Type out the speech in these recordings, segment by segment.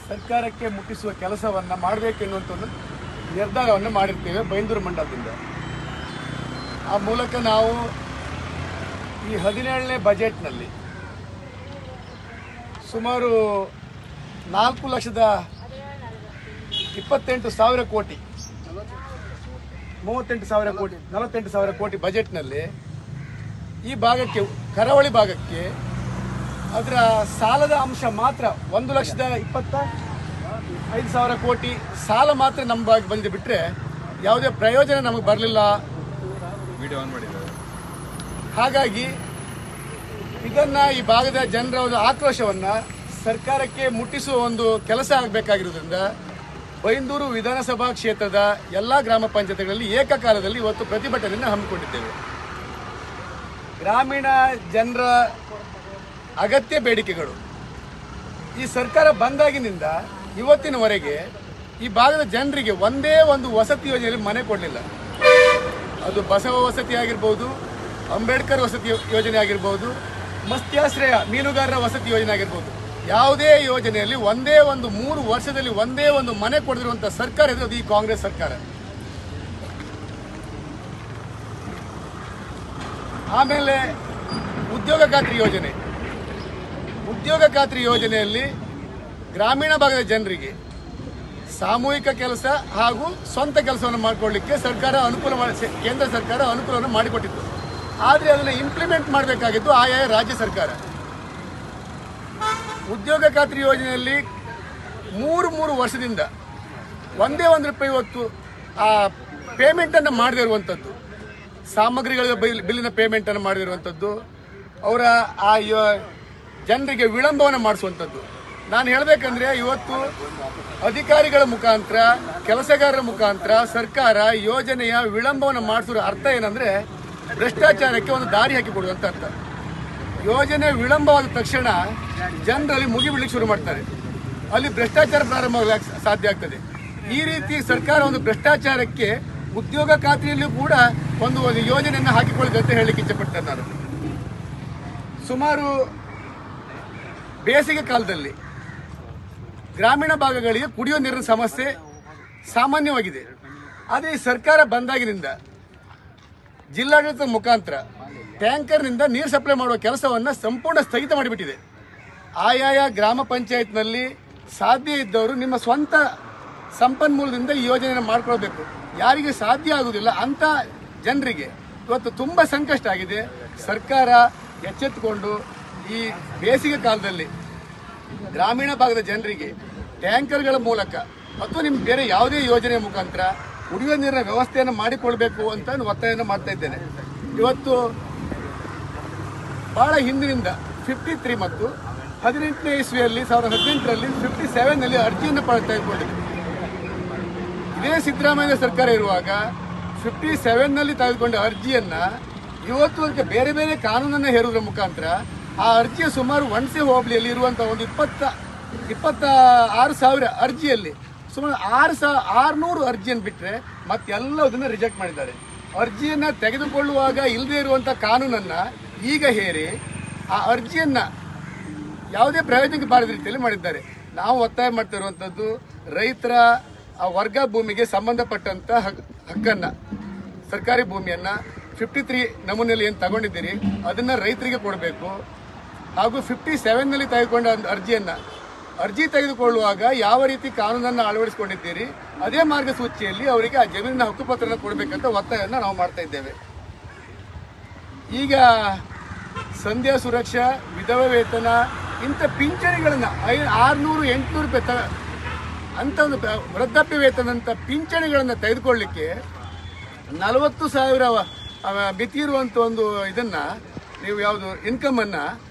ಸರ್ಕಾರಕ್ಕೆ ಮುಟ್ಟಿಸುವ ಕೆಲಸವನ್ನು ಮಾಡಬೇಕೆನ್ನುವಂಥ ಒಂದು ನಿರ್ಧಾರವನ್ನು ಮಾಡಿರ್ತೇವೆ ಬೈಂದೂರು ಮಂಡಲದಿಂದ. ಆ ಮೂಲಕ ನಾವು ಈ 17ನೇ ಬಜೆಟ್ನಲ್ಲಿ ಸುಮಾರು 4,28,000 ಕೋಟಿ 48,000 ಕೋಟಿ ಬಜೆಟ್ನಲ್ಲಿ ಈ ಭಾಗಕ್ಕೆ, ಕರಾವಳಿ ಭಾಗಕ್ಕೆ ಅದರ ಸಾಲದ ಅಂಶ ಮಾತ್ರ 1,25,000 ಕೋಟಿ ಸಾಲ ಮಾತ್ರ ನಮ್ಮ ಭಾಗ ಬಂದು ಬಿಟ್ಟರೆ ಯಾವುದೇ ಪ್ರಯೋಜನ ನಮಗೆ ಬರಲಿಲ್ಲ. ಹಾಗಾಗಿ ಇದನ್ನು ಈ ಭಾಗದ ಜನರ ಒಂದು ಆಕ್ರೋಶವನ್ನು ಸರ್ಕಾರಕ್ಕೆ ಮುಟ್ಟಿಸುವ ಒಂದು ಕೆಲಸ ಆಗಬೇಕಾಗಿರೋದ್ರಿಂದ ಬೈಂದೂರು ವಿಧಾನಸಭಾ ಕ್ಷೇತ್ರದ ಎಲ್ಲ ಗ್ರಾಮ ಪಂಚಾಯತ್ಗಳಲ್ಲಿ ಏಕಕಾಲದಲ್ಲಿ ಇವತ್ತು ಪ್ರತಿಭಟನೆಯನ್ನು ಹಮ್ಮಿಕೊಂಡಿದ್ದೇವೆ. ಗ್ರಾಮೀಣ ಜನರ ಅಗತ್ಯ ಬೇಡಿಕೆಗಳು ಈ ಸರ್ಕಾರ ಬಂದಾಗಿನಿಂದ ಇವತ್ತಿನವರೆಗೆ ಈ ಭಾಗದ ಜನರಿಗೆ ಒಂದೇ ಒಂದು ವಸತಿ ಯೋಜನೆಯಲ್ಲಿ ಮನೆ ಕೊಡಲಿಲ್ಲ. ಅದು ಬಸವ ವಸತಿ ಆಗಿರ್ಬೋದು, ಅಂಬೇಡ್ಕರ್ ವಸತಿ ಯೋಜನೆ ಆಗಿರ್ಬೋದು, ಮತ್ಸ್ಯಾಶ್ರಯ ಮೀನುಗಾರರ ವಸತಿ ಯೋಜನೆ ಆಗಿರ್ಬೋದು. ಯಾವುದೇ ಯೋಜನೆಯಲ್ಲಿ ಒಂದೇ ಒಂದು 3 ವರ್ಷದಲ್ಲಿ ಒಂದೇ ಒಂದು ಮನೆ ಕೊಡದಿರುವಂಥ ಸರ್ಕಾರ ಇದ್ರೆ ಅದು ಈ ಕಾಂಗ್ರೆಸ್ ಸರ್ಕಾರ. ಆಮೇಲೆ ಉದ್ಯೋಗ ಖಾತ್ರಿ ಯೋಜನೆಯಲ್ಲಿ ಗ್ರಾಮೀಣ ಭಾಗದ ಜನರಿಗೆ ಸಾಮೂಹಿಕ ಕೆಲಸ ಹಾಗೂ ಸ್ವಂತ ಕೆಲಸವನ್ನು ಮಾಡಿಕೊಳ್ಳಲಿಕ್ಕೆ ಕೇಂದ್ರ ಸರ್ಕಾರ ಅನುಕೂಲವನ್ನು ಮಾಡಿಕೊಟ್ಟಿತ್ತು. ಆದರೆ ಅದನ್ನು ಇಂಪ್ಲಿಮೆಂಟ್ ಮಾಡಬೇಕಾಗಿದ್ದು ಆಯಾ ರಾಜ್ಯ ಸರ್ಕಾರ. ಉದ್ಯೋಗ ಖಾತ್ರಿ ಯೋಜನೆಯಲ್ಲಿ 3 ವರ್ಷದಿಂದ ಒಂದೇ ₹1 ಇವತ್ತು ಆ ಪೇಮೆಂಟನ್ನು ಮಾಡದೇ ಇರುವಂಥದ್ದು, ಸಾಮಗ್ರಿಗಳ ಬಿಲ್ಲಿನ ಪೇಮೆಂಟನ್ನು ಮಾಡದಿರುವಂಥದ್ದು, ಅವರ ಆ ಜನರಿಗೆ ವಿಳಂಬವನ್ನು ಮಾಡಿಸುವಂಥದ್ದು. ನಾನು ಹೇಳಬೇಕಂದ್ರೆ ಇವತ್ತು ಅಧಿಕಾರಿಗಳ ಮುಖಾಂತರ, ಕೆಲಸಗಾರರ ಮುಖಾಂತರ ಸರ್ಕಾರ ಯೋಜನೆಯ ವಿಳಂಬವನ್ನು ಮಾಡಿಸೋ ಅರ್ಥ ಏನಂದರೆ ಭ್ರಷ್ಟಾಚಾರಕ್ಕೆ ಒಂದು ದಾರಿ ಹಾಕಿಕೊಡುವಂಥ ಅರ್ಥ. ಯೋಜನೆ ವಿಳಂಬವಾದ ತಕ್ಷಣ ಜನರಲ್ಲಿ ಮುಗಿಬಿಡ್ಲಿಕ್ಕೆ ಶುರು ಮಾಡ್ತಾರೆ, ಅಲ್ಲಿ ಭ್ರಷ್ಟಾಚಾರ ಪ್ರಾರಂಭವಾಗಲಿಕ್ಕೆ ಸಾಧ್ಯ ಆಗ್ತದೆ. ಈ ರೀತಿ ಸರ್ಕಾರ ಒಂದು ಭ್ರಷ್ಟಾಚಾರಕ್ಕೆ ಉದ್ಯೋಗ ಖಾತ್ರಿಯಲ್ಲೂ ಕೂಡ ಒಂದು ಯೋಜನೆಯನ್ನು ಹಾಕಿಕೊಳ್ಳುತ್ತೆ ಅಂತ ಹೇಳಲಿಕ್ಕೆ ಇಚ್ಛೆಪಡ್ತೇನೆ ನಾನು. ಸುಮಾರು ಬೇಸಿಗೆ ಕಾಲದಲ್ಲಿ ಗ್ರಾಮೀಣ ಭಾಗಗಳಿಗೆ ಕುಡಿಯುವ ನೀರಿನ ಸಮಸ್ಯೆ ಸಾಮಾನ್ಯವಾಗಿದೆ. ಆದರೆ ಈ ಸರ್ಕಾರ ಬಂದಾಗಿನಿಂದ ಜಿಲ್ಲಾಡಳಿತದ ಮುಖಾಂತರ ಟ್ಯಾಂಕರ್ನಿಂದ ನೀರು ಸಪ್ಲೈ ಮಾಡುವ ಕೆಲಸವನ್ನು ಸಂಪೂರ್ಣ ಸ್ಥಗಿತ ಮಾಡಿಬಿಟ್ಟಿದೆ. ಆಯಾಯ ಗ್ರಾಮ ಪಂಚಾಯತ್ನಲ್ಲಿ ಸಾಧ್ಯ ಇದ್ದವರು ನಿಮ್ಮ ಸ್ವಂತ ಸಂಪನ್ಮೂಲದಿಂದ ಈ ಯೋಜನೆಯನ್ನು ಮಾಡಿಕೊಳ್ಬೇಕು. ಯಾರಿಗೆ ಸಾಧ್ಯ ಆಗುವುದಿಲ್ಲ ಅಂಥ ಜನರಿಗೆ ಇವತ್ತು ತುಂಬ ಸಂಕಷ್ಟ ಆಗಿದೆ. ಸರ್ಕಾರ ಎಚ್ಚೆತ್ತುಕೊಂಡು ಈ ಬೇಸಿಗೆ ಕಾಲದಲ್ಲಿ ಗ್ರಾಮೀಣ ಭಾಗದ ಜನರಿಗೆ ಟ್ಯಾಂಕರ್ಗಳ ಮೂಲಕ ಅಥವಾ ನಿಮ್ಮ ಬೇರೆ ಯಾವುದೇ ಯೋಜನೆಯ ಮುಖಾಂತರ ಕುಡಿಯುವ ನೀರಿನ ವ್ಯವಸ್ಥೆಯನ್ನು ಮಾಡಿಕೊಳ್ಬೇಕು ಅಂತ ಒತ್ತಾಯವನ್ನು ಮಾಡ್ತಾ ಇದ್ದೇನೆ. ಇವತ್ತು ಬಹಳ ಹಿಂದಿನಿಂದ 53 ಮತ್ತು 18ನೇ ಇಸ್ವಿಯಲ್ಲಿ 2018ರಲ್ಲಿ 57ನಲ್ಲಿ ಅರ್ಜಿಯನ್ನು ತೆಗೆದುಕೊಂಡಿದೆ. ಇದೇ ಸಿದ್ದರಾಮಯ್ಯ ಸರ್ಕಾರ ಇರುವಾಗ 57ನಲ್ಲಿ ತೆಗೆದುಕೊಂಡ ಅರ್ಜಿಯನ್ನು ಇವತ್ತು ಅದಕ್ಕೆ ಬೇರೆ ಬೇರೆ ಕಾನೂನನ್ನು ಹೇರುವುದರ ಮುಖಾಂತರ ಆ ಅರ್ಜಿಯ ಸುಮಾರು ವಣಸೆ ಹೋಬಳಿಯಲ್ಲಿ ಇರುವಂಥ ಒಂದು 26,000 ಅರ್ಜಿಯಲ್ಲಿ ಸುಮಾರು 600 ಅರ್ಜಿಯನ್ನು ಬಿಟ್ಟರೆ ಮತ್ತೆಲ್ಲದನ್ನು ರಿಜೆಕ್ಟ್ ಮಾಡಿದ್ದಾರೆ. ಅರ್ಜಿಯನ್ನು ತೆಗೆದುಕೊಳ್ಳುವಾಗ ಇಲ್ಲದೆ ಇರುವಂಥ ಕಾನೂನನ್ನು ಈಗ ಹೇರಿ ಆ ಅರ್ಜಿಯನ್ನು ಯಾವುದೇ ಪ್ರಯೋಜನಕ್ಕೆ ಬಾರದ ರೀತಿಯಲ್ಲಿ ಮಾಡಿದ್ದಾರೆ. ನಾವು ಒತ್ತಾಯ ಮಾಡ್ತಾ ಇರುವಂಥದ್ದು ರೈತರ ಆ ವರ್ಗ ಭೂಮಿಗೆ ಸಂಬಂಧಪಟ್ಟಂಥ ಹಕ್ಕನ್ನು, ಸರ್ಕಾರಿ ಭೂಮಿಯನ್ನು 53 ನಮೂನೆಯಲ್ಲಿ ಏನು ತಗೊಂಡಿದ್ದೀರಿ ಅದನ್ನು ರೈತರಿಗೆ ಕೊಡಬೇಕು. ಹಾಗೂ 57ನಲ್ಲಿ ತೆಗೆದುಕೊಂಡ ಅರ್ಜಿ ತೆಗೆದುಕೊಳ್ಳುವಾಗ ಯಾವ ರೀತಿ ಕಾನೂನನ್ನು ಅಳವಡಿಸಿಕೊಂಡಿದ್ದೀರಿ ಅದೇ ಮಾರ್ಗಸೂಚಿಯಲ್ಲಿ ಅವರಿಗೆ ಆ ಜಮೀನಿನ ಹಕ್ಕುಪತ್ರನ ಕೊಡಬೇಕಂತ ಒತ್ತಾಯವನ್ನು ನಾವು ಮಾಡ್ತಾ ಇದ್ದೇವೆ. ಈಗ ಸಂಧ್ಯಾ ಸುರಕ್ಷಾ, ವಿಧವಾ ವೇತನ ಇಂಥ ಪಿಂಚಣಿಗಳನ್ನು 600-800 ರೂಪಾಯಿ ಅಂಥ ಒಂದು ವೃದ್ಧಾಪ್ಯ ವೇತನ ಅಂತ ಪಿಂಚಣಿಗಳನ್ನು ತೆಗೆದುಕೊಳ್ಳಲಿಕ್ಕೆ 40,000 ಮಿತಿ ಇರುವಂಥ ಒಂದು ಇದನ್ನು ನೀವು ಯಾವುದು ಇನ್ಕಮನ್ನು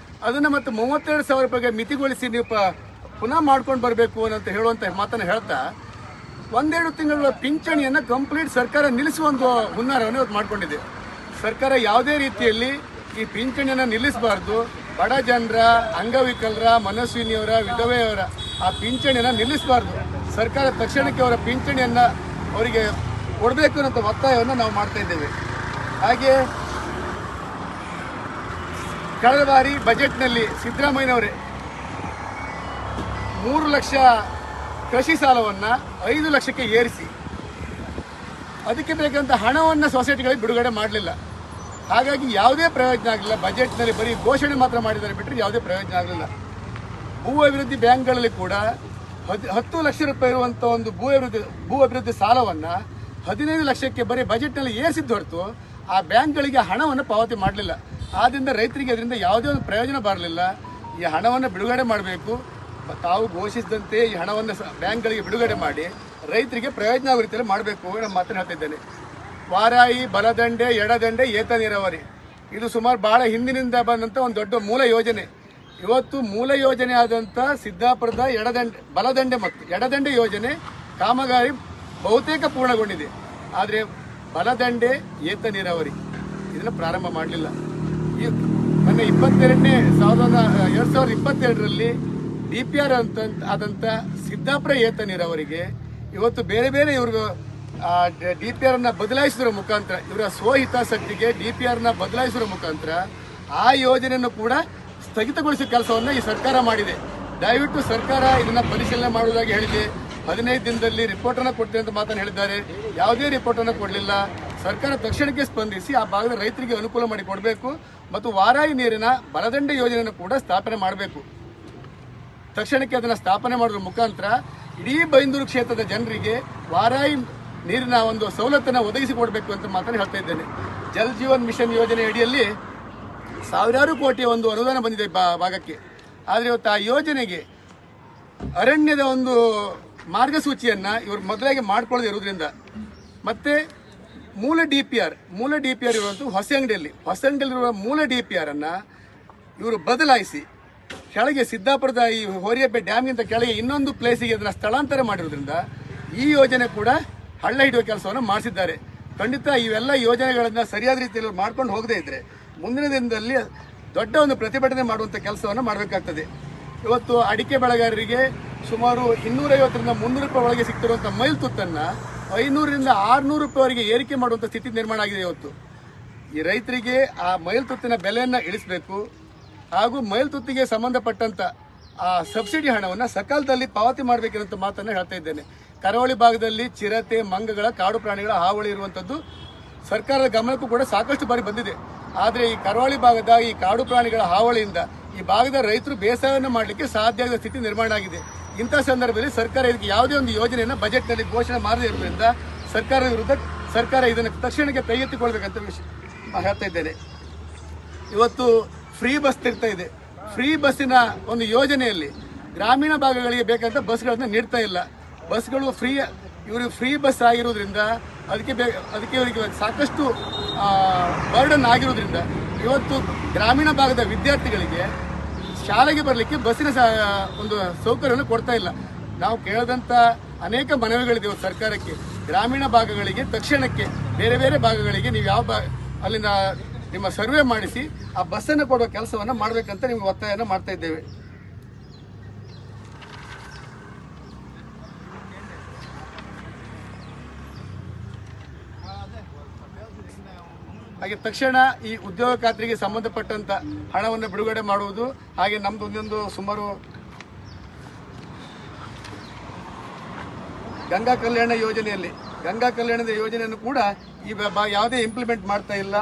ಅದನ್ನು ಮತ್ತು 32,000 ರೂಪಾಯಿಗೆ ಮಿತಿಗೊಳಿಸಿ ನೀವು ಪುನಃ ಮಾಡ್ಕೊಂಡು ಬರಬೇಕು ಅಂತ ಹೇಳುವಂಥ ಮಾತನ್ನು ಹೇಳ್ತಾ 1-2 ತಿಂಗಳ ಪಿಂಚಣಿಯನ್ನು ಕಂಪ್ಲೀಟ್ ಸರ್ಕಾರ ನಿಲ್ಲಿಸುವ ಒಂದು ಹುನ್ನಾರವನ್ನು ಇವತ್ತು ಮಾಡಿಕೊಂಡಿದೆ. ಸರ್ಕಾರ ಯಾವುದೇ ರೀತಿಯಲ್ಲಿ ಈ ಪಿಂಚಣಿಯನ್ನು ನಿಲ್ಲಿಸಬಾರ್ದು. ಬಡ ಜನರ, ಅಂಗವಿಕಲರ, ಮನಸ್ವಿನಿಯವರ, ವಿಧವೆಯವರ ಆ ಪಿಂಚಣಿಯನ್ನು ನಿಲ್ಲಿಸಬಾರ್ದು. ಸರ್ಕಾರ ತಕ್ಷಣಕ್ಕೆ ಅವರ ಪಿಂಚಣಿಯನ್ನು ಅವರಿಗೆ ಕೊಡಬೇಕು ಅನ್ನೋ ಒತ್ತಾಯವನ್ನು ನಾವು ಮಾಡ್ತಾ ಇದ್ದೇವೆ. ಹಾಗೆ ಕಳೆದ ಬಾರಿ ಬಜೆಟ್ನಲ್ಲಿ ಸಿದ್ದರಾಮಯ್ಯನವರೇ 3 ಲಕ್ಷ ಕೃಷಿ ಸಾಲವನ್ನು 5 ಲಕ್ಷಕ್ಕೆ ಏರಿಸಿ ಅದಕ್ಕೆ ಬೇಕಂತ ಹಣವನ್ನು ಸೊಸೈಟಿಗಳಿಗೆ ಬಿಡುಗಡೆ ಮಾಡಲಿಲ್ಲ. ಹಾಗಾಗಿ ಯಾವುದೇ ಪ್ರಯೋಜನ ಆಗಲಿಲ್ಲ. ಬಜೆಟ್ನಲ್ಲಿ ಬರೀ ಘೋಷಣೆ ಮಾತ್ರ ಮಾಡಿದ್ದಾರೆ ಬಿಟ್ಟರೆ ಯಾವುದೇ ಪ್ರಯೋಜನ ಆಗಲಿಲ್ಲ. ಭೂ ಅಭಿವೃದ್ಧಿ ಬ್ಯಾಂಕ್ಗಳಲ್ಲಿ ಕೂಡ 10 ಲಕ್ಷ ರೂಪಾಯಿ ಇರುವಂಥ ಒಂದು ಭೂ ಅಭಿವೃದ್ಧಿ ಸಾಲವನ್ನು 15 ಲಕ್ಷಕ್ಕೆ ಬರೀ ಬಜೆಟ್ನಲ್ಲಿ ಏರಿಸಿದ್ದು ಹೊರತು ಆ ಬ್ಯಾಂಕ್ಗಳಿಗೆ ಹಣವನ್ನು ಪಾವತಿ ಮಾಡಲಿಲ್ಲ. ಆದ್ದರಿಂದ ರೈತರಿಗೆ ಅದರಿಂದ ಯಾವುದೇ ಒಂದು ಪ್ರಯೋಜನ ಬರಲಿಲ್ಲ. ಈ ಹಣವನ್ನು ಬಿಡುಗಡೆ ಮಾಡಬೇಕು. ತಾವು ಘೋಷಿಸಿದಂತೆ ಈ ಹಣವನ್ನು ಬ್ಯಾಂಕ್ಗಳಿಗೆ ಬಿಡುಗಡೆ ಮಾಡಿ ರೈತರಿಗೆ ಪ್ರಯೋಜನ ಆಗೋ ರೀತಿಯಲ್ಲಿ ಮಾಡಬೇಕು ನಾನು ಮಾತನ್ನು ಹೇಳ್ತಿದ್ದೇನೆ. ವಾರಾಯಿ, ಬಲದಂಡೆ, ಎಡದಂಡೆ, ಏತ ನೀರಾವರಿ ಇದು ಸುಮಾರು ಭಾಳ ಹಿಂದಿನಿಂದ ಬಂದಂಥ ಒಂದು ದೊಡ್ಡ ಮೂಲ ಯೋಜನೆ. ಇವತ್ತು ಮೂಲ ಯೋಜನೆ ಆದಂಥ ಸಿದ್ದಾಪುರದ ಬಲದಂಡೆ ಮತ್ತು ಎಡದಂಡೆ ಯೋಜನೆ ಕಾಮಗಾರಿ ಬಹುತೇಕ ಪೂರ್ಣಗೊಂಡಿದೆ. ಆದರೆ ಬಲದಂಡೆ, ಏತ ನೀರಾವರಿ ಇದನ್ನು ಪ್ರಾರಂಭ ಮಾಡಲಿಲ್ಲ. ಈ ಮೊನ್ನೆ 2022ರಲ್ಲಿ DPR ಆದಂಥ ಸಿದ್ದಾಪುರ ಏತ ನೀರಾವರಿಗೆ ಇವತ್ತು ಬೇರೆ ಬೇರೆ ಇವರು DPR ಅನ್ನ ಬದಲಾಯಿಸುವ ಮುಖಾಂತರ ಇವರ ಸ್ವಹಿತಾಸಕ್ತಿಗೆ DPR ನ ಬದಲಾಯಿಸುವ ಮುಖಾಂತರ ಆ ಯೋಜನೆಯನ್ನು ಕೂಡ ಸ್ಥಗಿತಗೊಳಿಸುವ ಕೆಲಸವನ್ನು ಈ ಸರ್ಕಾರ ಮಾಡಿದೆ. ದಯವಿಟ್ಟು ಸರ್ಕಾರ ಇದನ್ನ ಪರಿಶೀಲನೆ ಮಾಡುವುದಾಗಿ ಹೇಳಿದೆ. 15 ದಿನದಲ್ಲಿ ರಿಪೋರ್ಟ್ ಅನ್ನು ಕೊಡ್ತೇವೆ ಅಂತ ಮಾತನ್ನು ಹೇಳಿದ್ದಾರೆ. ಯಾವುದೇ ರಿಪೋರ್ಟ್ ಅನ್ನು ಕೊಡಲಿಲ್ಲ. ಸರ್ಕಾರ ತಕ್ಷಣಕ್ಕೆ ಸ್ಪಂದಿಸಿ ಆ ಭಾಗದ ರೈತರಿಗೆ ಅನುಕೂಲ ಮಾಡಿ ಕೊಡಬೇಕು ಮತ್ತು ವಾರಾಯಿ ನೀರಿನ ಬಲದಂಡೆ ಯೋಜನೆಯನ್ನು ಕೂಡ ಸ್ಥಾಪನೆ ಮಾಡಬೇಕು. ತಕ್ಷಣಕ್ಕೆ ಅದನ್ನು ಸ್ಥಾಪನೆ ಮಾಡೋದ್ರ ಮುಖಾಂತರ ಇಡೀ ಬೈಂದೂರು ಕ್ಷೇತ್ರದ ಜನರಿಗೆ ವಾರಾಯಿ ನೀರಿನ ಒಂದು ಸವಲತ್ತನ್ನು ಒದಗಿಸಿಕೊಡಬೇಕು ಅಂತ ಮಾತನ್ನು ಹೇಳ್ತಾ ಇದ್ದೇನೆ. ಜಲ್ ಜೀವನ್ ಮಿಷನ್ ಯೋಜನೆ ಅಡಿಯಲ್ಲಿ ಸಾವಿರಾರು ಕೋಟಿಯ ಒಂದು ಅನುದಾನ ಬಂದಿದೆ ಭಾಗಕ್ಕೆ. ಆದರೆ ಇವತ್ತು ಆ ಯೋಜನೆಗೆ ಅರಣ್ಯದ ಒಂದು ಮಾರ್ಗಸೂಚಿಯನ್ನು ಇವರು ಮೊದಲಾಗಿ ಮಾಡ್ಕೊಳ್ಳದೆ ಇರೋದ್ರಿಂದ ಮತ್ತೆ ಮೂಲ DPR ಇರುವಂಥ ಹೊಸಂಗಡಿಯಲ್ಲಿರುವ ಮೂಲ DPR ಅನ್ನು ಇವರು ಬದಲಾಯಿಸಿ ಕೆಳಗೆ ಸಿದ್ದಾಪುರದ ಈ ಹೋರಿಯಬ್ಬೆ ಡ್ಯಾಮ್ಗಿಂತ ಕೆಳಗೆ ಇನ್ನೊಂದು ಪ್ಲೇಸಿಗೆ ಅದನ್ನು ಸ್ಥಳಾಂತರ ಮಾಡಿರೋದ್ರಿಂದ ಈ ಯೋಜನೆ ಕೂಡ ಹಳ್ಳ ಹಿಡಿಯುವ ಕೆಲಸವನ್ನು ಮಾಡಿಸಿದ್ದಾರೆ. ಖಂಡಿತ ಇವೆಲ್ಲ ಯೋಜನೆಗಳನ್ನು ಸರಿಯಾದ ರೀತಿಯಲ್ಲಿ ಮಾಡ್ಕೊಂಡು ಹೋಗದೇ ಇದ್ದರೆ ಮುಂದಿನ ದಿನದಲ್ಲಿ ದೊಡ್ಡ ಒಂದು ಪ್ರತಿಭಟನೆ ಮಾಡುವಂಥ ಕೆಲಸವನ್ನು ಮಾಡಬೇಕಾಗ್ತದೆ. ಇವತ್ತು ಅಡಿಕೆ ಬೆಳೆಗಾರರಿಗೆ ಸುಮಾರು 250ರಿಂದ 300 ರೂಪಾಯಿ ಒಳಗೆ ಸಿಗ್ತಿರುವಂಥ ಮೈಲ್ತುತ್ತನ್ನು 500ರಿಂದ 600 ರೂಪಾಯಿವರೆಗೆ ಏರಿಕೆ ಮಾಡುವಂಥ ಸ್ಥಿತಿ ನಿರ್ಮಾಣ ಆಗಿದೆ. ಇವತ್ತು ಈ ರೈತರಿಗೆ ಆ ಮೈಲ್ತುತ್ತಿನ ಬೆಲೆಯನ್ನು ಇಳಿಸಬೇಕು ಹಾಗೂ ಮೈಲ್ತುತ್ತಿಗೆ ಸಂಬಂಧಪಟ್ಟಂಥ ಆ ಸಬ್ಸಿಡಿ ಹಣವನ್ನು ಸಕಾಲದಲ್ಲಿ ಪಾವತಿ ಮಾಡಬೇಕಿರುವಂಥ ಮಾತನ್ನು ಹೇಳ್ತಾ ಇದ್ದೇನೆ. ಕರಾವಳಿ ಭಾಗದಲ್ಲಿ ಚಿರತೆ, ಮಂಗಗಳ, ಕಾಡು ಪ್ರಾಣಿಗಳ ಹಾವಳಿ ಇರುವಂಥದ್ದು ಸರ್ಕಾರದ ಗಮನಕ್ಕೂ ಕೂಡ ಸಾಕಷ್ಟು ಬಾರಿ ಬಂದಿದೆ. ಆದರೆ ಈ ಕರಾವಳಿ ಭಾಗದ ಈ ಕಾಡು ಪ್ರಾಣಿಗಳ ಹಾವಳಿಯಿಂದ ಈ ಭಾಗದ ರೈತರು ಬೇಸಾಯವನ್ನು ಮಾಡಲಿಕ್ಕೆ ಸಾಧ್ಯ ಆಗದ ಸ್ಥಿತಿ ನಿರ್ಮಾಣ ಆಗಿದೆ. ಇಂಥ ಸಂದರ್ಭದಲ್ಲಿ ಸರ್ಕಾರ ಇದಕ್ಕೆ ಯಾವುದೇ ಒಂದು ಯೋಜನೆಯನ್ನು ಬಜೆಟ್ನಲ್ಲಿ ಘೋಷಣೆ ಮಾಡದೇ ಇರುವುದರಿಂದ ಸರ್ಕಾರದ ವಿರುದ್ಧ ಸರ್ಕಾರ ಇದನ್ನು ತಕ್ಷಣಕ್ಕೆ ಕೈಗೆತ್ತಿಕೊಳ್ಬೇಕಂತ ಹೇಳ್ತಾ ಇದ್ದೇನೆ. ಇವತ್ತು ಫ್ರೀ ಬಸ್ ತಿರ್ತಾ ಇದೆ. ಫ್ರೀ ಬಸ್ಸಿನ ಒಂದು ಯೋಜನೆಯಲ್ಲಿ ಗ್ರಾಮೀಣ ಭಾಗಗಳಿಗೆ ಬೇಕಾದಂಥ ಬಸ್ಗಳನ್ನು ನೀಡ್ತಾ ಇಲ್ಲ. ಬಸ್ಗಳು ಇವರು ಫ್ರೀ ಬಸ್ ಆಗಿರೋದ್ರಿಂದ ಅದಕ್ಕೆ ಇವರಿಗೆ ಸಾಕಷ್ಟು ಬರ್ಡನ್ ಆಗಿರೋದ್ರಿಂದ ಇವತ್ತು ಗ್ರಾಮೀಣ ಭಾಗದ ವಿದ್ಯಾರ್ಥಿಗಳಿಗೆ ಶಾಲೆಗೆ ಬರಲಿಕ್ಕೆ ಬಸ್ಸಿನ ಒಂದು ಸೌಕರ್ಯವನ್ನು ಕೊಡ್ತಾ ಇಲ್ಲ. ನಾವು ಕೇಳಿದಂಥ ಅನೇಕ ಮನವಿಗಳಿದೆ ಸರ್ಕಾರಕ್ಕೆ. ಗ್ರಾಮೀಣ ಭಾಗಗಳಿಗೆ ತಕ್ಷಣಕ್ಕೆ ಬೇರೆ ಬೇರೆ ಭಾಗಗಳಿಗೆ ನೀವು ಅಲ್ಲಿಂದ ನಿಮ್ಮ ಸರ್ವೆ ಮಾಡಿಸಿ ಆ ಬಸ್ಸನ್ನು ಕೊಡುವ ಕೆಲಸವನ್ನು ಮಾಡಬೇಕಂತ ನಿಮಗೆ ಒತ್ತಾಯನ ಮಾಡ್ತಾ ಇದ್ದೇವೆ. ಹಾಗೆ ತಕ್ಷಣ ಈ ಉದ್ಯೋಗ ಖಾತ್ರಿಗೆ ಸಂಬಂಧಪಟ್ಟಂತ ಹಣವನ್ನು ಬಿಡುಗಡೆ ಮಾಡುವುದು. ಹಾಗೆ ನಮ್ದು ಒಂದೊಂದು ಸುಮಾರು ಗಂಗಾ ಕಲ್ಯಾಣದ ಯೋಜನೆಯನ್ನು ಕೂಡ ಈ ಯಾವುದೇ ಇಂಪ್ಲಿಮೆಂಟ್ ಮಾಡ್ತಾ ಇಲ್ಲ.